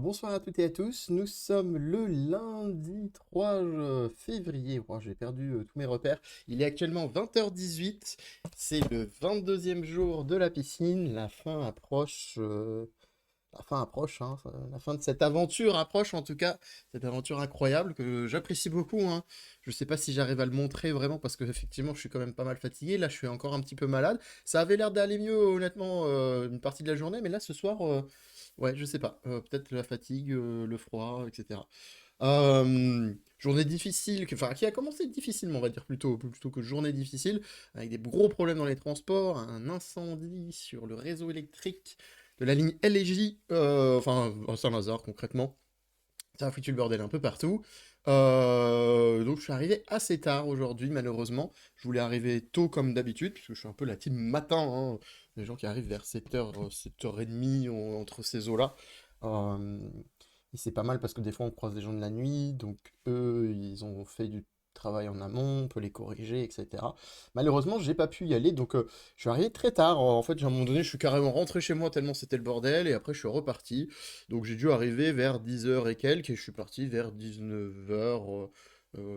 Bonsoir à toutes et à tous, nous sommes le lundi 3 février. Oh, j'ai perdu tous mes repères. Il est actuellement 20h18, c'est le 22e jour de la piscine, la fin approche, hein, la fin de cette aventure approche en tout cas, cette aventure incroyable que j'apprécie beaucoup, hein. Je sais pas si j'arrive à le montrer vraiment parce que effectivement je suis quand même pas mal fatigué, là je suis encore un petit peu malade. Ça avait l'air d'aller mieux honnêtement une partie de la journée, mais là ce soir... Ouais, je sais pas. Peut-être la fatigue, le froid, etc. Journée difficile, enfin, qui a commencé difficilement, on va dire plutôt que journée difficile, avec des gros problèmes dans les transports, un incendie sur le réseau électrique de la ligne LJ, enfin, à Saint-Lazare concrètement. Ça a foutu le bordel un peu partout. Donc je suis arrivé assez tard aujourd'hui, malheureusement. Je voulais arriver tôt comme d'habitude, puisque je suis un peu la team matin, hein. Les gens qui arrivent vers 7h, 7h30 entre ces eaux-là. Euh, et c'est pas mal parce que des fois on croise des gens de la nuit, donc eux, ils ont fait du travail en amont, on peut les corriger, etc. Malheureusement, j'ai pas pu y aller, donc je suis arrivé très tard. En fait, à un moment donné, je suis carrément rentré chez moi tellement c'était le bordel, et après je suis reparti. Donc j'ai dû arriver vers 10h et quelques, et je suis parti vers 19h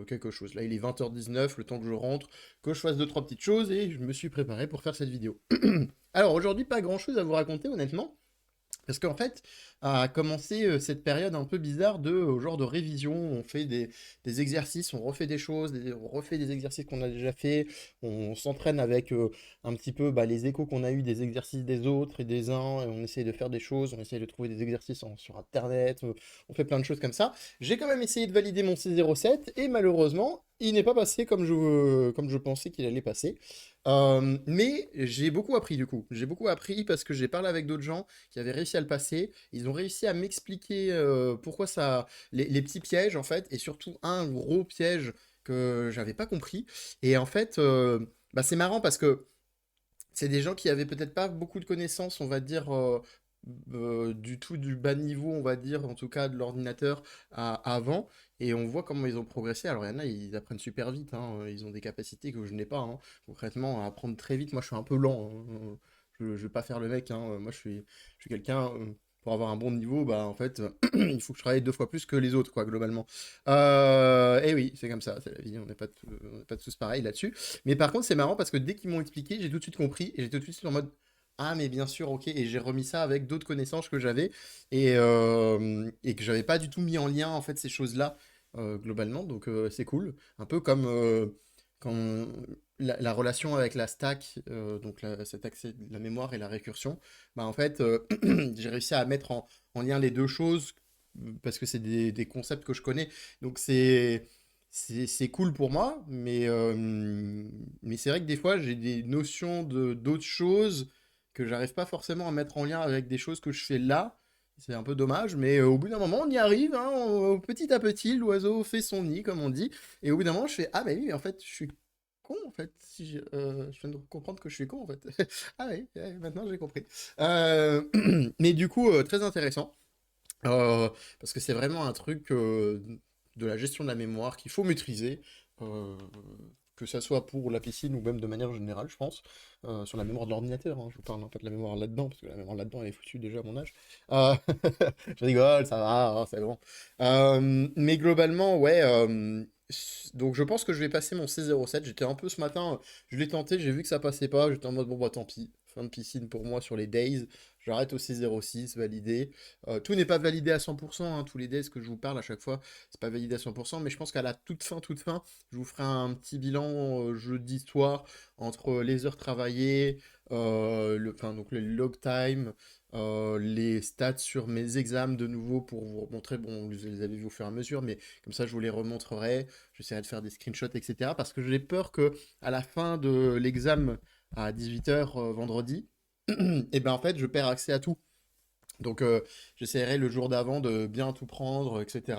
quelque chose. Là, il est 20h19, le temps que je rentre, que je fasse deux, trois petites choses, et je me suis préparé pour faire cette vidéo. Alors aujourd'hui, pas grand-chose à vous raconter, honnêtement. Parce qu'en fait, a commencé cette période un peu bizarre de genre de révision. On fait des exercices, on refait des choses, on refait des exercices qu'on a déjà fait. On s'entraîne avec un petit peu les échos qu'on a eu des exercices des autres et des uns. Et on essaye de faire des choses, on essaye de trouver des exercices sur Internet. On fait plein de choses comme ça. J'ai quand même essayé de valider mon C07 et malheureusement, il n'est pas passé comme je pensais qu'il allait passer. Mais j'ai beaucoup appris du coup. J'ai beaucoup appris parce que j'ai parlé avec d'autres gens qui avaient réussi à le passer. Ils ont réussi à m'expliquer pourquoi ça, les petits pièges en fait, et surtout un gros piège que j'avais pas compris. Et en fait, c'est marrant parce que c'est des gens qui avaient peut-être pas beaucoup de connaissances, on va dire, du tout du bas niveau, on va dire, en tout cas de l'ordinateur avant, et on voit comment ils ont progressé. Alors il y en a, ils apprennent super vite, hein, ils ont des capacités que je n'ai pas, hein. Concrètement, à apprendre très vite, moi je suis un peu lent, hein. Je vais pas faire le mec, hein. Moi je suis quelqu'un, pour avoir un bon niveau, bah en fait, il faut que je travaille deux fois plus que les autres, quoi, globalement. Et oui, c'est comme ça, c'est la vie, on n'est pas tous pareils là-dessus. Mais par contre, c'est marrant parce que dès qu'ils m'ont expliqué, j'ai tout de suite compris et j'ai tout de suite en mode ah, mais bien sûr, ok. Et j'ai remis ça avec d'autres connaissances que j'avais et que j'avais pas du tout mis en lien en fait ces choses-là globalement. Donc c'est cool. Un peu comme quand la relation avec la stack, donc cet accès de la mémoire et la récursion. Bah en fait, j'ai réussi à mettre en lien les deux choses parce que c'est des concepts que je connais. Donc c'est cool pour moi, mais c'est vrai que des fois, j'ai des notions de d'autres choses que j'arrive pas forcément à mettre en lien avec des choses que je fais là. C'est un peu dommage, mais au bout d'un moment, on y arrive, hein, petit à petit, l'oiseau fait son nid, comme on dit. Et au bout d'un moment, je fais, ah, mais oui, en fait, je suis con, en fait. Si je viens de comprendre que je suis con, en fait. Ah oui, ouais, maintenant j'ai compris. Euh, mais du coup, très intéressant. Parce que c'est vraiment un truc de la gestion de la mémoire qu'il faut maîtriser, euh, que ça soit pour la piscine ou même de manière générale, je pense, sur la mémoire de l'ordinateur, hein. Je vous parle un peu de la mémoire là-dedans, parce que la mémoire là-dedans, elle est foutue déjà à mon âge. Euh, je rigole, ça va, hein, c'est bon. Mais globalement, ouais, donc je pense que je vais passer mon C07. J'étais un peu ce matin, je l'ai tenté, j'ai vu que ça passait pas, j'étais en mode, bon bah tant pis, fin de piscine pour moi sur les days, j'arrête au C06, validé. Tout n'est pas validé à 100%, hein, tous les days que je vous parle à chaque fois, c'est pas validé à 100%, mais je pense qu'à la toute fin, je vous ferai un petit bilan jeudi soir entre les heures travaillées, donc le log time, les stats sur mes examens de nouveau pour vous montrer, bon, vous les avez vus au fur et à mesure, mais comme ça je vous les remontrerai, j'essaierai de faire des screenshots, etc. Parce que j'ai peur que à la fin de l'examen à 18h vendredi, et ben en fait je perds accès à tout. Donc j'essaierai le jour d'avant de bien tout prendre, etc.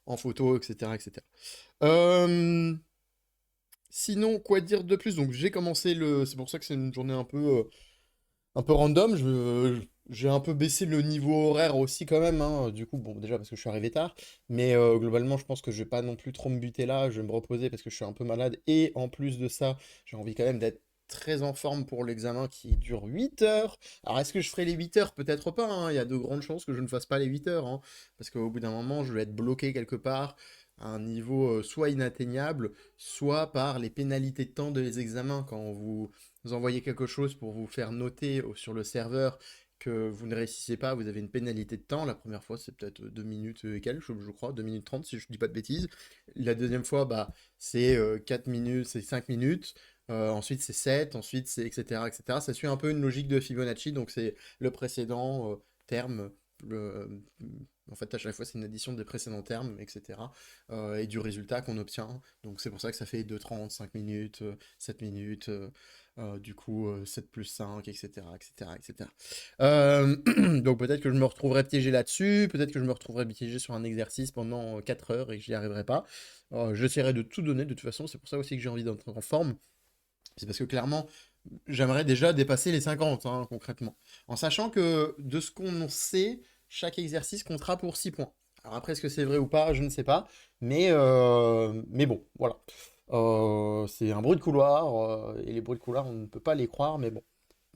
En photo, etc. etc. Euh, Sinon, quoi dire de plus? Donc j'ai commencé le... C'est pour ça que c'est une journée un peu random. J'ai un peu baissé le niveau horaire aussi quand même, hein. Du coup, bon, déjà parce que je suis arrivé tard. Mais globalement, je pense que je vais pas non plus trop me buter là. Je vais me reposer parce que je suis un peu malade. Et en plus de ça, j'ai envie quand même d'être très en forme pour l'examen qui dure 8 heures. Alors, est-ce que je ferai les 8 heures? Peut-être pas, hein. Il y a de grandes chances que je ne fasse pas les 8 heures, hein, parce qu'au bout d'un moment, je vais être bloqué quelque part à un niveau soit inatteignable, soit par les pénalités de temps des examens. Quand vous envoyez quelque chose pour vous faire noter sur le serveur que vous ne réussissez pas, vous avez une pénalité de temps. La première fois, c'est peut-être 2 minutes et quelques, je crois, 2 minutes 30 si je dis pas de bêtises. La deuxième fois, bah, c'est 4 minutes, c'est 5 minutes. Ensuite, c'est 7, ensuite, c'est etc., etc. Ça suit un peu une logique de Fibonacci, donc c'est le précédent terme. le- En fait, à chaque fois, c'est une addition des précédents termes, etc. Et du résultat qu'on obtient. Donc, c'est pour ça que ça fait 2,30, 5 minutes, 7 minutes, du coup, 7 plus 5, etc., etc., etc. Donc, peut-être que je me retrouverai piégé là-dessus, peut-être que je me retrouverai piégé sur un exercice pendant 4 heures et que j'y arriverai pas. J'essaierai de tout donner, de toute façon, c'est pour ça aussi que j'ai envie d'être en forme. C'est parce que clairement, j'aimerais déjà dépasser les 50, hein, concrètement. En sachant que de ce qu'on sait, chaque exercice comptera pour 6 points. Alors après, est-ce que c'est vrai ou pas, je ne sais pas. Mais bon, voilà. C'est un bruit de couloir, et les bruits de couloir, on ne peut pas les croire, mais bon.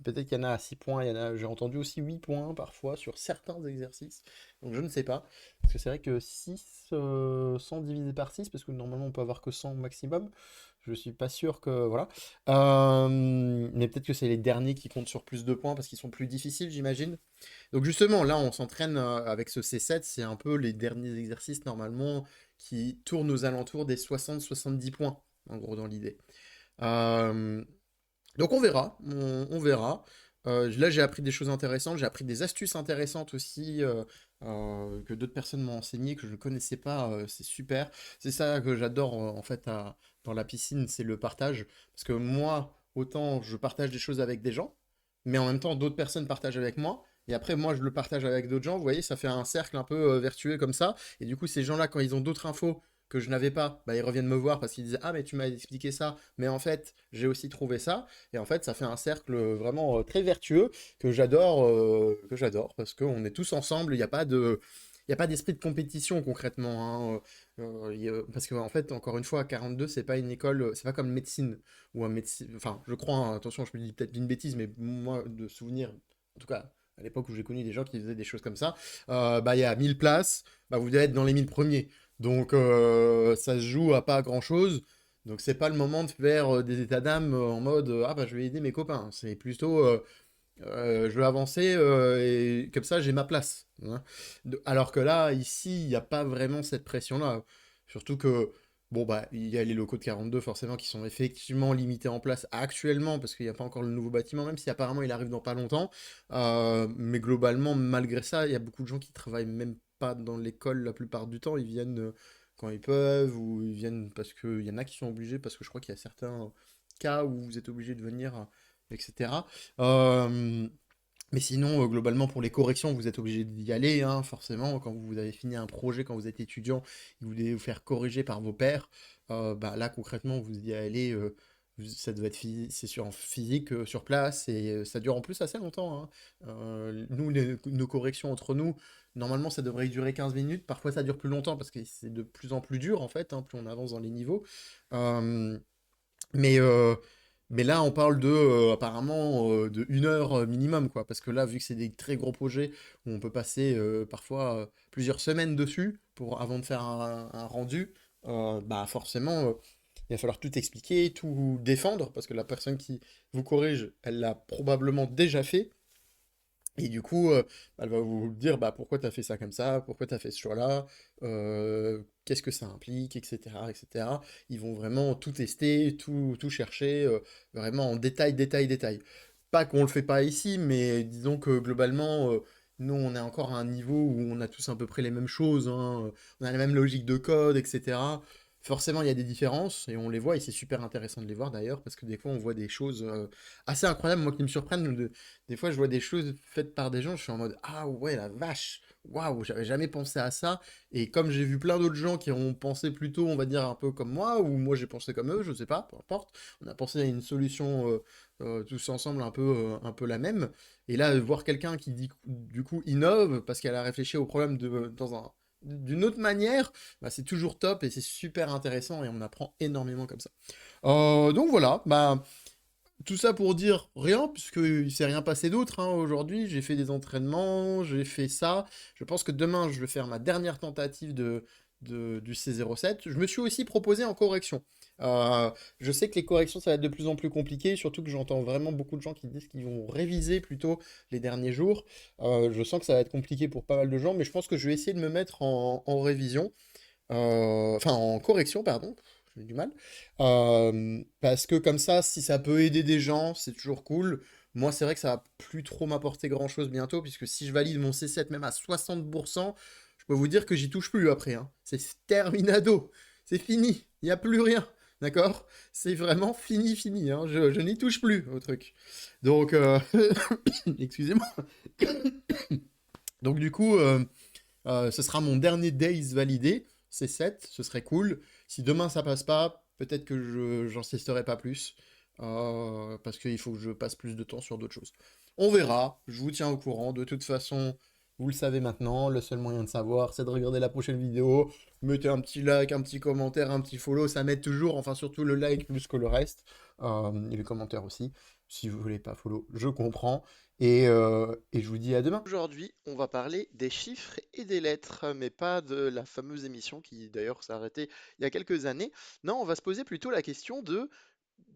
Peut-être qu'il y en a à 6 points, j'ai entendu aussi 8 points parfois sur certains exercices. Donc je ne sais pas. Parce que c'est vrai que 6, 100 divisé par 6, parce que normalement on peut avoir que 100 maximum. Je suis pas sûr que. Voilà. Mais peut-être que c'est les derniers qui comptent sur plus de points parce qu'ils sont plus difficiles, j'imagine. Donc justement, là on s'entraîne avec ce C7, c'est un peu les derniers exercices normalement qui tournent aux alentours des 60-70 points, en gros dans l'idée. Euh, donc on verra, on verra. Là j'ai appris des choses intéressantes, j'ai appris des astuces intéressantes aussi que d'autres personnes m'ont enseigné, que je ne connaissais pas, c'est super. C'est ça que j'adore en fait dans la piscine, c'est le partage. Parce que moi, autant je partage des choses avec des gens, mais en même temps d'autres personnes partagent avec moi. Et après, moi, je le partage avec d'autres gens. Vous voyez, ça fait un cercle un peu vertueux comme ça. Et du coup, ces gens-là, quand ils ont d'autres infos que je n'avais pas, bah, ils reviennent me voir parce qu'ils disent ah, mais tu m'as expliqué ça, mais en fait, j'ai aussi trouvé ça. Et en fait, ça fait un cercle vraiment très vertueux que j'adore, parce qu'on est tous ensemble, il n'y a pas de. Il n'y a pas d'esprit de compétition concrètement, hein. Parce qu'en en fait, encore une fois, 42, c'est pas une école, c'est pas comme médecine, ou un médecin. Enfin, je crois, hein, attention, je me dis peut-être une bêtise, mais moi, de souvenir, en tout cas, à l'époque où j'ai connu des gens qui faisaient des choses comme ça, bah, il y a 1000 places, bah, vous devez être dans les 1000 premiers. Donc, ça se joue à pas grand-chose. Donc c'est pas le moment de faire des états d'âme en mode ah bah je vais aider mes copains. C'est plutôt je vais avancer et comme ça j'ai ma place, hein. Alors que là, ici, il n'y a pas vraiment cette pression-là. Surtout que bon bah il y a les locaux de 42 forcément qui sont effectivement limités en place actuellement parce qu'il n'y a pas encore le nouveau bâtiment, même si apparemment il arrive dans pas longtemps. Mais globalement, malgré ça, il y a beaucoup de gens qui travaillent même pas dans l'école la plupart du temps. Ils viennent quand ils peuvent ou ils viennent parce qu'il y en a qui sont obligés parce que je crois qu'il y a certains cas où vous êtes obligé de venir, etc. Euh, mais sinon, globalement, pour les corrections, vous êtes obligé d'y aller, hein, forcément. Quand vous avez fini un projet, quand vous êtes étudiant, et que vous devez vous faire corriger par vos pairs, bah, là, concrètement, vous y allez, ça doit être c'est sur, en physique, sur place, et ça dure en plus assez longtemps, hein. Nous, nos corrections entre nous, normalement, ça devrait durer 15 minutes. Parfois, ça dure plus longtemps, parce que c'est de plus en plus dur, en fait, hein, plus on avance dans les niveaux. Euh, mais, euh, mais là, on parle de, apparemment, de 1 heure minimum, quoi. Parce que là, vu que c'est des très gros projets où on peut passer parfois plusieurs semaines dessus avant de faire un rendu, bah forcément, il va falloir tout expliquer, tout défendre, parce que la personne qui vous corrige, elle l'a probablement déjà fait. Et du coup, elle va vous dire bah, pourquoi tu as fait ça comme ça, pourquoi tu as fait ce choix-là, qu'est-ce que ça implique, etc., etc. Ils vont vraiment tout tester, tout chercher, vraiment en détail, détail, détail. Pas qu'on le fait pas ici, mais disons que globalement, nous, on est encore à un niveau où on a tous à peu près les mêmes choses, hein, on a la même logique de code, etc. Forcément, il y a des différences, et on les voit, et c'est super intéressant de les voir d'ailleurs, parce que des fois, on voit des choses assez incroyables, moi qui me surprennent, des fois, je vois des choses faites par des gens, je suis en mode ah ouais, la vache, waouh, j'avais jamais pensé à ça. Et comme j'ai vu plein d'autres gens qui ont pensé plutôt, on va dire, un peu comme moi, ou moi j'ai pensé comme eux, je sais pas, peu importe, on a pensé à une solution tous ensemble un peu la même. Et là, voir quelqu'un qui du coup innove parce qu'elle a réfléchi au problème d'une autre manière, bah, c'est toujours top et c'est super intéressant et on apprend énormément comme ça. Donc voilà, bah. tout ça pour dire rien, puisque il s'est rien passé d'autre hein, aujourd'hui. J'ai fait des entraînements, j'ai fait ça. Je pense que demain, je vais faire ma dernière tentative du C07. Je me suis aussi proposé en correction. Je sais que les corrections, ça va être de plus en plus compliqué, surtout que j'entends vraiment beaucoup de gens qui disent qu'ils vont réviser plutôt les derniers jours. Je sens que ça va être compliqué pour pas mal de gens, mais je pense que je vais essayer de me mettre en révision. Enfin en correction, pardon, j'ai du mal. Parce que comme ça, si ça peut aider des gens, c'est toujours cool. Moi, c'est vrai que ça va plus trop m'apporter grand-chose bientôt, puisque si je valide mon C7 même à 60%, je peux vous dire que j'y touche plus après, hein. C'est terminado, c'est fini, il n'y a plus rien, d'accord? C'est vraiment fini, fini, hein. Je n'y touche plus au truc. Donc, excusez-moi. Donc du coup, ce sera mon dernier days validé, c'est 7, ce serait cool. Si demain ça passe pas, peut-être que j'insisterai pas plus, parce qu'il faut que je passe plus de temps sur d'autres choses. On verra, je vous tiens au courant. De toute façon, vous le savez maintenant, le seul moyen de savoir, c'est de regarder la prochaine vidéo. Mettez un petit like, un petit commentaire, un petit follow, ça m'aide toujours, enfin surtout le like plus que le reste, et les commentaires aussi. Si vous voulez pas follow, je comprends. Et je vous dis à demain. Aujourd'hui, on va parler des chiffres et des lettres, mais pas de la fameuse émission qui d'ailleurs s'est arrêtée il y a quelques années. Non, on va se poser plutôt la question de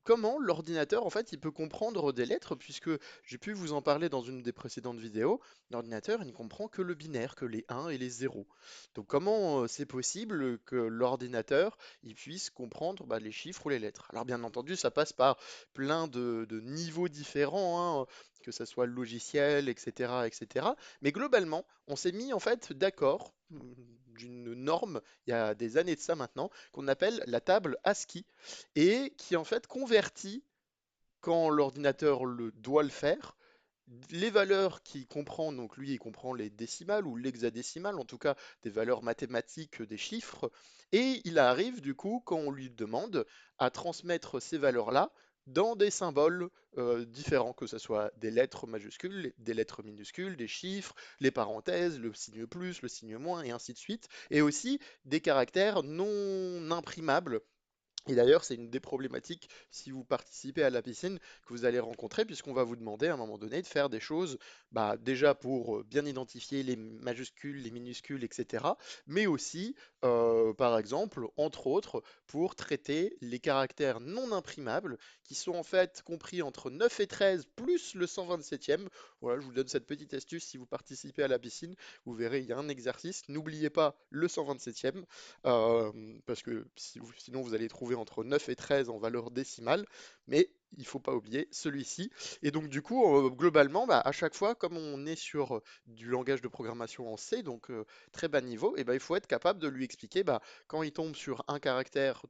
comment l'ordinateur, en fait, il peut comprendre des lettres, puisque j'ai pu vous en parler dans une des précédentes vidéos. L'ordinateur, il ne comprend que le binaire, que les 1 et les 0. Donc comment c'est possible que l'ordinateur, il puisse comprendre bah, les chiffres ou les lettres? Alors bien entendu, ça passe par plein de niveaux différents, hein, que ce soit le logiciel, etc., etc. Mais globalement, on s'est mis en fait d'accord d'une norme, il y a des années de ça maintenant, qu'on appelle la table ASCII et qui en fait convertit, quand l'ordinateur doit le faire, les valeurs qu'il comprend, donc lui il comprend les décimales ou l'hexadécimal, en tout cas des valeurs mathématiques des chiffres, et il arrive du coup, quand on lui demande, à transmettre ces valeurs-là dans des symboles différents, que ce soit des lettres majuscules, des lettres minuscules, des chiffres, les parenthèses, le signe plus, le signe moins, et ainsi de suite, et aussi des caractères non imprimables. Et d'ailleurs, c'est une des problématiques, si vous participez à la piscine, que vous allez rencontrer, puisqu'on va vous demander à un moment donné de faire des choses, bah, déjà pour bien identifier les majuscules, les minuscules, etc. Mais aussi, par exemple, entre autres, pour traiter les caractères non imprimables, qui sont en fait compris entre 9 et 13, plus le 127e. Voilà, je vous donne cette petite astuce si vous participez à la piscine. Vous verrez, il y a un exercice. N'oubliez pas le 127e. Euh, Parce que sinon vous allez trouver entre 9 et 13 en valeur décimale, mais il faut pas oublier celui-ci. Et donc du coup, globalement, bah, à chaque fois, comme on est sur du langage de programmation en C, donc très bas niveau, et ben il faut être capable de lui expliquer, bah, quand il tombe sur un caractère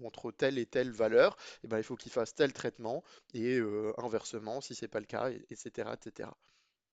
entre telle et telle valeur, et ben il faut qu'il fasse tel traitement, et inversement, si c'est pas le cas, etc., etc.